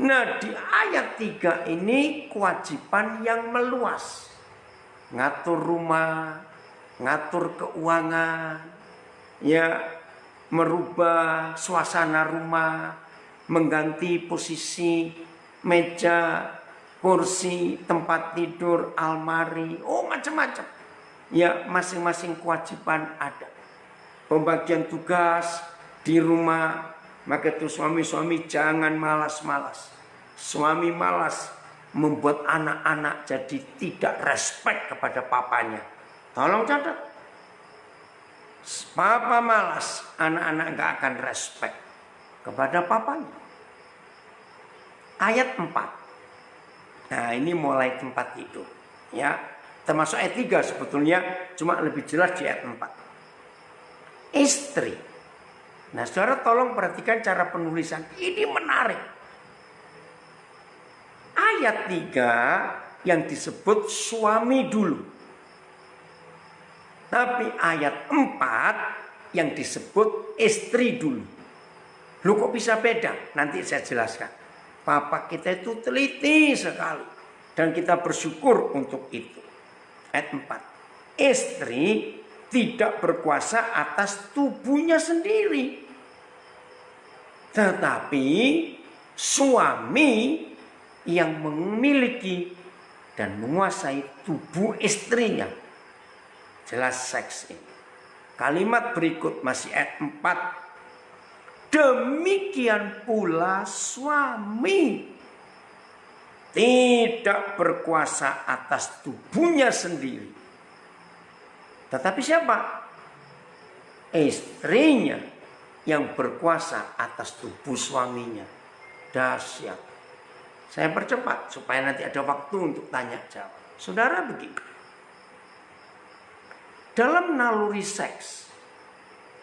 Nah, di ayat 3 ini kewajiban yang meluas. Ngatur rumah, ngatur keuangan, ya, merubah suasana rumah, mengganti posisi meja, kursi, tempat tidur, almari, macam-macam. Ya, masing-masing kewajiban ada. Pembagian tugas di rumah, maka itu suami-suami jangan malas-malas. Suami malas membuat anak-anak jadi tidak respect kepada papanya. Tolong catat. Papa malas, anak-anak gak akan respect kepada papanya. Ayat 4. Nah, ini mulai tempat tidur, ya. Termasuk ayat 3 sebetulnya, cuma lebih jelas di ayat 4. Istri. Nah, saudara tolong perhatikan cara penulisan. Ini menarik. Ayat 3 yang disebut suami dulu. Tapi ayat 4 yang disebut istri dulu. Loh, kok bisa beda? Nanti saya jelaskan. Papa kita itu teliti sekali. Dan kita bersyukur untuk itu. Ayat 4. Istri tidak berkuasa atas tubuhnya sendiri. Tetapi suami yang memiliki dan menguasai tubuh istrinya. Jelas seks ini. Kalimat berikut masih ayat 4. Demikian pula suami tidak berkuasa atas tubuhnya sendiri. Tetapi siapa? Istrinya yang berkuasa atas tubuh suaminya. Dahsyat. Saya percepat supaya nanti ada waktu untuk tanya jawab. Saudara begini. Dalam naluri seks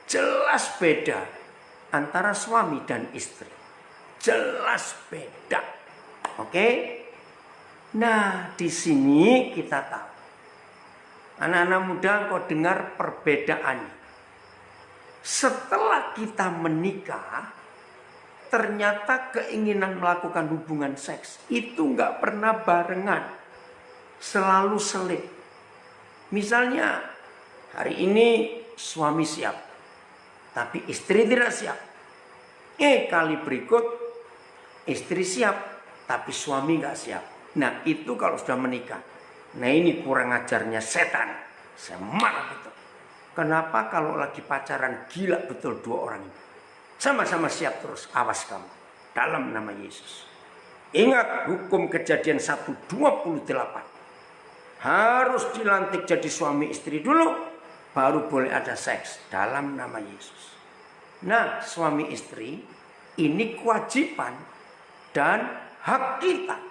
jelas beda antara suami dan istri. Jelas beda. Oke? Nah, di sini kita tahu. Anak-anak muda, kau dengar perbedaannya. Setelah kita menikah, ternyata keinginan melakukan hubungan seks itu nggak pernah barengan. Selalu selit. Misalnya, hari ini suami siap, tapi istri tidak siap. Kali berikut istri siap, tapi suami nggak siap. Nah, itu kalau sudah menikah. Nah, ini kurang ajarnya setan. Saya marah betul. Kenapa kalau lagi pacaran gila betul dua orang ini? Sama-sama siap terus. Awas kamu. Dalam nama Yesus. Ingat hukum Kejadian 1:28. Harus dilantik jadi suami istri dulu, baru boleh ada seks dalam nama Yesus. Nah, suami istri ini kewajiban dan hak kita.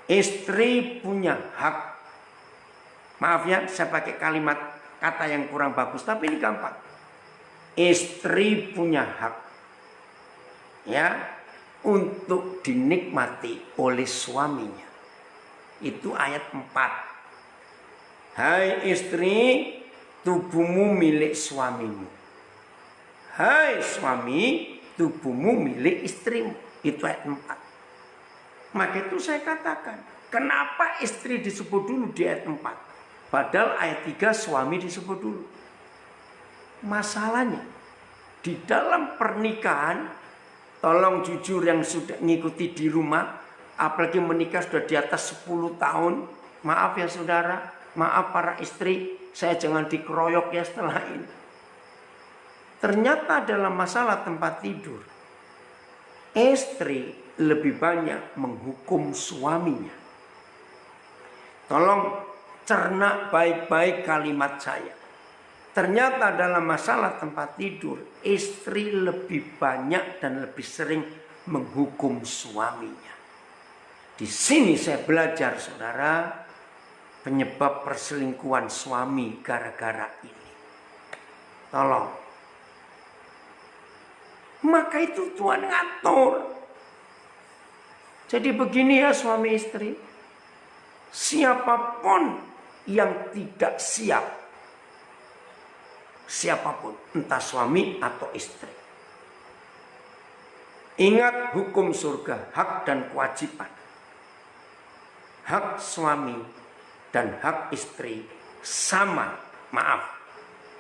Istri punya hak. Maaf ya, saya pakai kalimat kata yang kurang bagus, tapi ini gampang. Istri punya hak, ya, untuk dinikmati oleh suaminya. Itu ayat 4. Hai istri, tubuhmu milik suamimu. Hai suami, tubuhmu milik istrimu. Itu ayat 4. Maka itu saya katakan, kenapa istri disebut dulu di ayat 4? Padahal ayat 3 suami disebut dulu. Masalahnya, di dalam pernikahan, tolong jujur yang sudah ngikuti di rumah, apalagi menikah sudah di atas 10 tahun. Maaf ya saudara, maaf para istri, saya jangan dikeroyok ya setelah ini. ternyata dalam masalah tempat tidur, istri lebih banyak menghukum suaminya. Tolong cerna baik-baik kalimat saya. Ternyata dalam masalah tempat tidur, istri lebih banyak dan lebih sering menghukum suaminya. Di sini saya belajar, saudara, penyebab perselingkuhan suami gara-gara ini. Tolong. Maka itu Tuhan ngatur. Jadi begini ya suami istri. Siapapun yang tidak siap, siapapun, entah suami atau istri, ingat hukum surga, hak dan kewajiban. Hak suami dan hak istri sama, maaf,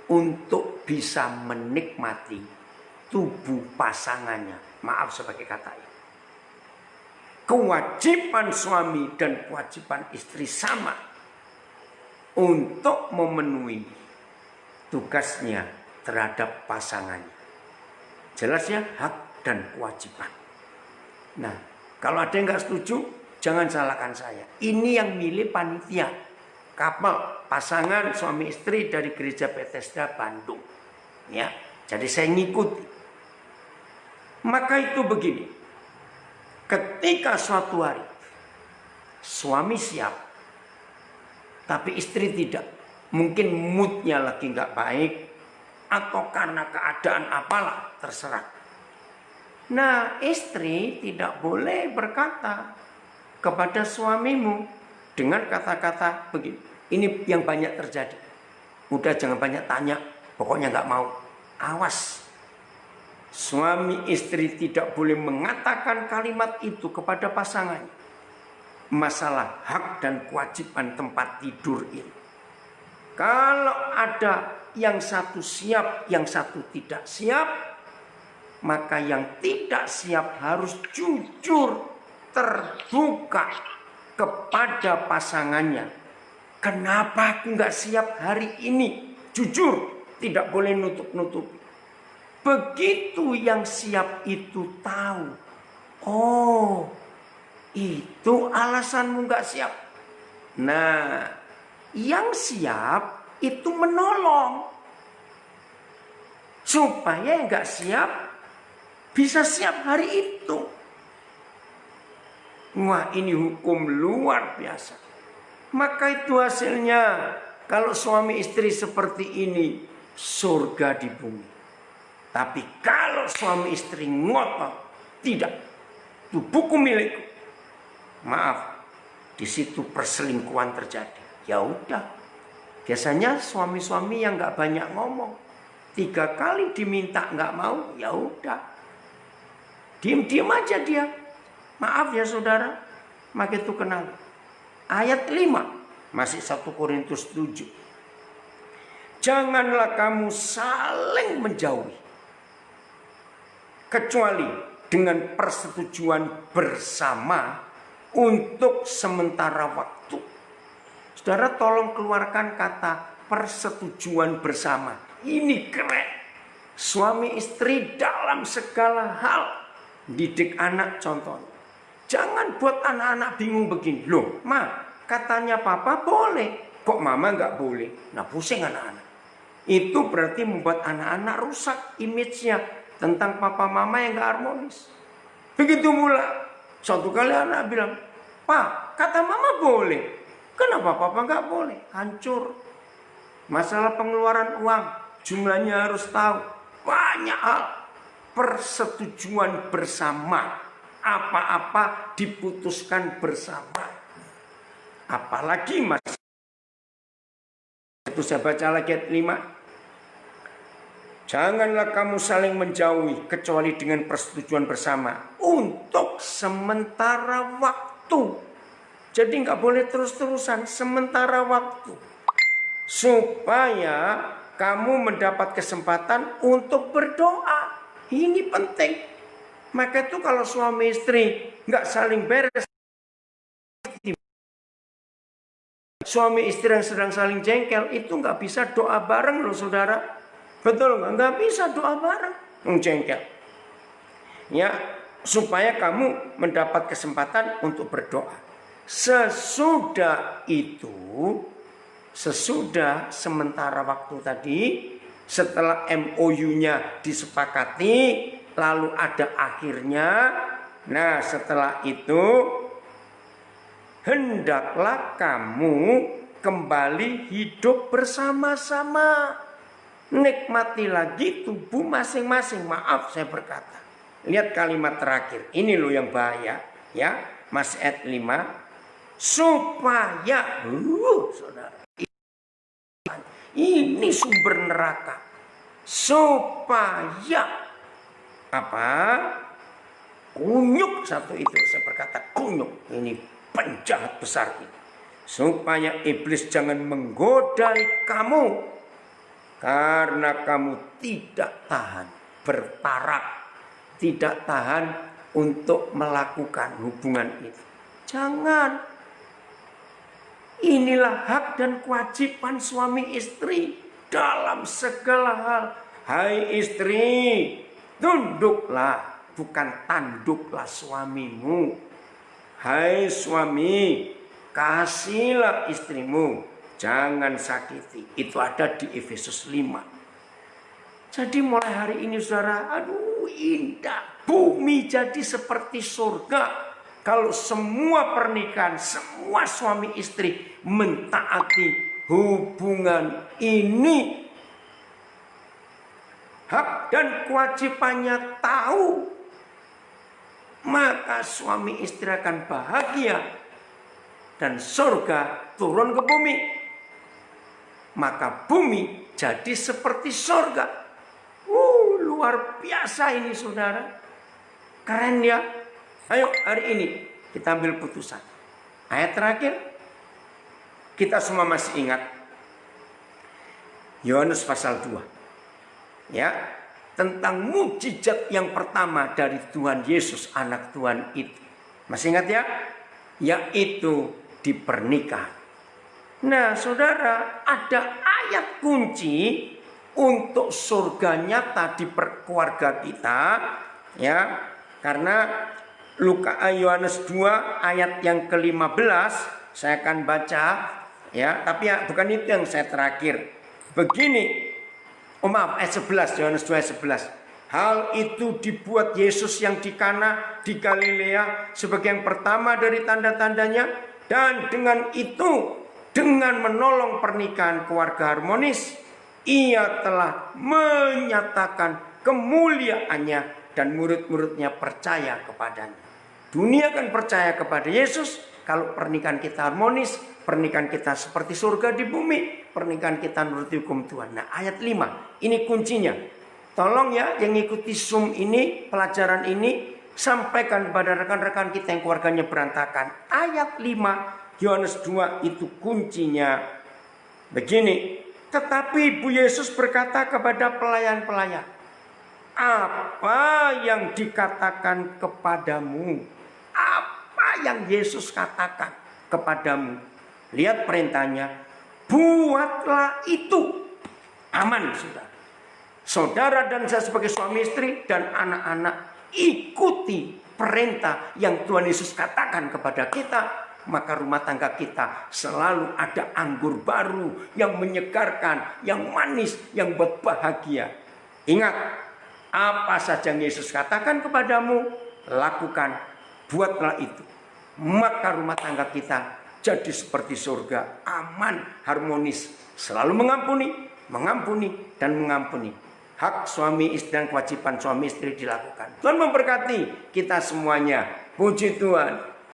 untuk bisa menikmati tubuh pasangannya. Maaf sebagai kata ini. Kewajiban suami dan kewajiban istri sama untuk memenuhi tugasnya terhadap pasangannya. Jelas ya, hak dan kewajiban. Nah, kalau ada yang nggak setuju, jangan salahkan saya. Ini yang milih panitia kapal pasangan suami istri dari Gereja Bethesda Bandung. Ya, jadi saya ngikuti. Maka itu begini. Ketika suatu hari suami siap, tapi istri tidak, mungkin moodnya lagi nggak baik, atau karena keadaan apalah, terserah. Nah, istri tidak boleh berkata kepada suamimu dengan kata-kata begini. Ini yang banyak terjadi. Udah jangan banyak tanya, pokoknya nggak mau. Awas. Suami istri tidak boleh mengatakan kalimat itu kepada pasangannya. Masalah hak dan kewajiban tempat tidur ini. Kalau ada yang satu siap, yang satu tidak siap, maka yang tidak siap harus jujur, terbuka kepada pasangannya. Kenapa aku nggak siap hari ini? Jujur, tidak boleh nutup-nutupi. Begitu yang siap itu tahu, oh itu alasanmu nggak siap. Nah, yang siap itu menolong supaya yang nggak siap bisa siap hari itu. Wah, ini hukum luar biasa. Maka itu hasilnya, kalau suami istri seperti ini, surga di bumi. Tapi kalau suami istri ngotot, tidak, itu buku milikku. Maaf, di situ perselingkuhan terjadi. Ya udah, biasanya suami-suami yang nggak banyak ngomong, 3 kali diminta nggak mau, ya udah, diem-diem aja dia. Maaf ya saudara, maka itu kenal. Ayat 5, masih 1 Korintus 7. Janganlah kamu saling menjauhi, kecuali dengan persetujuan bersama untuk sementara waktu. Saudara tolong keluarkan kata persetujuan bersama. Ini keren. Suami istri dalam segala hal. Didik anak contohnya. Jangan buat anak-anak bingung begini. Loh, ma, katanya papa boleh, kok mama nggak boleh? Nah, pusing anak-anak. Itu berarti membuat anak-anak rusak image-nya tentang papa mama yang gak harmonis. Begitu mula, suatu kali anak bilang, Pak, kata mama boleh, kenapa papa gak boleh? Hancur. Masalah pengeluaran uang, jumlahnya harus tahu. Banyak hal. Persetujuan bersama. Apa-apa diputuskan bersama. Apalagi mas. Itu saya baca lagi ayat 5. Janganlah kamu saling menjauhi kecuali dengan persetujuan bersama untuk sementara waktu. Jadi nggak boleh terus-terusan, sementara waktu. Supaya kamu mendapat kesempatan untuk berdoa. Ini penting. Maka itu kalau suami istri nggak saling beres, suami istri yang sedang saling jengkel itu nggak bisa doa bareng loh saudara. Betul nggak? Nggak bisa doa bareng. Jengkel. Ya, supaya kamu mendapat kesempatan untuk berdoa. Sesudah itu, sesudah sementara waktu tadi, setelah MOU-nya disepakati, lalu ada akhirnya. Nah, setelah itu hendaklah kamu kembali hidup bersama-sama. Nikmati lagi tubuh masing-masing. Maaf saya berkata. Lihat kalimat terakhir. Ini loh yang bahaya. Ya, Mas ayat 5. Supaya. Saudara. Ini sumber neraka. Supaya. Apa? Kunyuk satu itu. Saya berkata kunyuk. Ini penjahat besar ini. Supaya iblis jangan menggodai kamu. Karena kamu tidak tahan bertarak, tidak tahan untuk melakukan hubungan itu. Jangan. Inilah hak dan kewajiban suami istri dalam segala hal. Hai istri, tunduklah, bukan tanduklah suamimu. Hai suami, kasihlah istrimu. Jangan sakiti. Itu ada di Efesus 5. Jadi mulai hari ini saudara, aduh indah. Bumi jadi seperti surga. Kalau semua pernikahan, semua suami istri mentaati hubungan ini. Hak dan kewajibannya tahu. Maka suami istri akan bahagia. Dan surga turun ke bumi. Maka bumi jadi seperti surga. Luar biasa ini saudara. Keren ya. Ayo hari ini kita ambil putusan. Ayat terakhir. Kita semua masih ingat. Yohanes pasal 2. Ya. Tentang mukjizat yang pertama dari Tuhan Yesus anak Tuhan itu. Masih ingat ya? Yaitu di pernikahan. Nah saudara, ada ayat kunci untuk surga nyata di keluarga kita. Ya, karena Yohanes 2 ayat yang ke-15 saya akan baca. Ya, tapi ya, bukan itu yang saya terakhir. Begini, ayat 11, Yohanes 2 ayat 11. Hal itu dibuat Yesus yang di Kana di Galilea sebagai yang pertama dari tanda-tandanya. Dan dengan itu, dengan menolong pernikahan keluarga harmonis, ia telah menyatakan kemuliaannya dan murid-muridnya percaya kepadanya. Dunia kan percaya kepada Yesus kalau pernikahan kita harmonis, pernikahan kita seperti surga di bumi, pernikahan kita menurut hukum Tuhan. Nah ayat 5, ini kuncinya. Tolong ya yang ikuti Zoom ini, pelajaran ini, sampaikan kepada rekan-rekan kita yang keluarganya berantakan. Ayat 5 Yohanes 2 itu kuncinya. Begini, tetapi Ibu Yesus berkata kepada pelayan-pelayan, apa yang dikatakan kepadamu? Apa yang Yesus katakan kepadamu? Lihat perintahnya, buatlah itu. Aman sudah. Saudara dan saya sebagai suami istri dan anak-anak ikuti perintah yang Tuhan Yesus katakan kepada kita. Maka rumah tangga kita selalu ada anggur baru yang menyegarkan, yang manis, yang buat bahagia. Ingat, apa saja yang Yesus katakan kepadamu, lakukan, buatlah itu. Maka rumah tangga kita jadi seperti surga, aman, harmonis, selalu mengampuni, dan mengampuni. Hak suami istri dan kewajiban suami istri dilakukan. Tuhan memberkati kita semuanya. Puji Tuhan.